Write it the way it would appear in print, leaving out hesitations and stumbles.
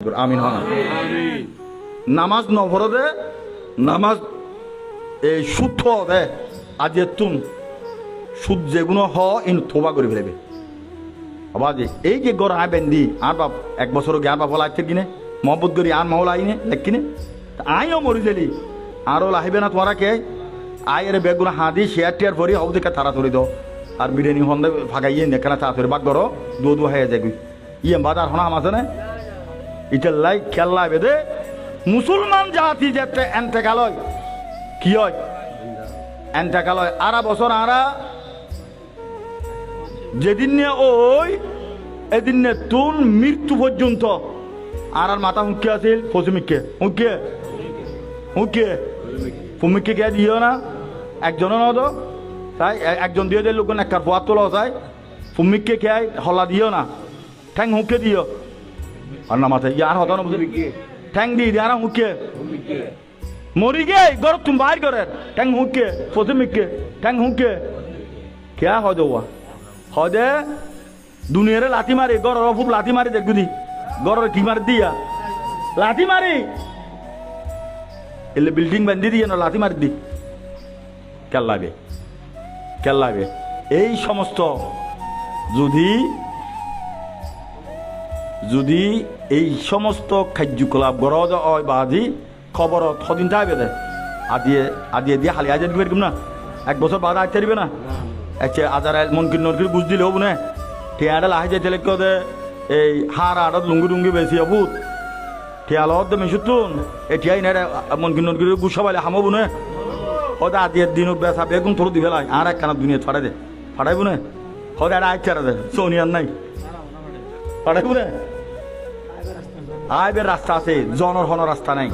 আমিন হন নামাজ নভরদে নামাজ এই সুদ দে আজ তুন সুদ যেগুলো হ ইন থোবা করে ফেলবে আবার এই যে গড় আয় বেন্দি আর বাপ এক বছর গে আর বাপ লাগছে কিনে মহব্বত করি আর মহল আইনে লেখ কিনে আইও মরি দিলি আরও লাহিবে না তোমারা কে আয়ের বেগুলো হাঁদি শেয়ার টেয়ার ভরি হও দেখে তারা ধরে দাও আর বিরিয়ানি হন্দে ফাঁকাইয়ে নেখানা তা ধরে বাক গড় দু হয়ে যাবি ইয়ে বাজার হনা আছে না এটা লাই খেলা বেদে মুসলমান জাতি যেতে এন্টেকালয় কি হয় এন্টেকালয় আরা বছর আরা যেদিন ওই এদিন তুন মৃত্যু পর্যন্ত আর মাথা হুঁকে আছিল পশ্চিমিককে হুঁকে হুঁকে ফুমিককে কে দিও না একজনও না তো তাই একজন দিয়ে দিল লোক একটা পোয়ার তোলা যায় ফুমিককে কে হলা দিও না ঠ্যাং হুঁকে দিও আর না মাথায় ইয়ার হতো না ঠ্যাং দিয়ে দিয়ে আর হুঁকে মরি গে গর তুমি বাইর করে ঠ্যাং হুঁকে পশ্চিমিককে ঠ্যাং হুঁকে কে হয় দেওয়া হদে দুনিয়ারে লাথি মারি গড় খুব লাথি মারি দেখ বুঝি গড় কি মারি দিয়া লাথি মারি এলে বিল্ডিং বান্ধি দিয়ে না লাথি মারি দি কেল্লাবে এই সমস্ত যদি এই সমস্ত কার্যকলাপ গরজ হয় বা আজি খবর সদিন থাকবে দে আদিয়ে দিয়ে হালি আজ দিবে না এক বছর বাদ আজ থাকবে না আচ্ছা আজার মনকির নরকির বুঝ দিলে হবো না ঠিয়াটা লাহে যাইতে লেগে দে এই হার আড়ত লুঙ্গি টুঙ্গি বেশি হবুত ঠিয়ালত দে মেসুতুন এই ঠিয়াই না মনকির নরকির বুঝ সবাই হামবো না হদে আদিয়ে দিন বেসা বেগুন থরো দিবে লাই আর একখানা দুনিয়া ফাটাইবো না হদে আর আজ চারা দে সোনিয়ার নাই ফাটাইবো না আইবের রাস্তা আছে জনর হন রাস্তা নাই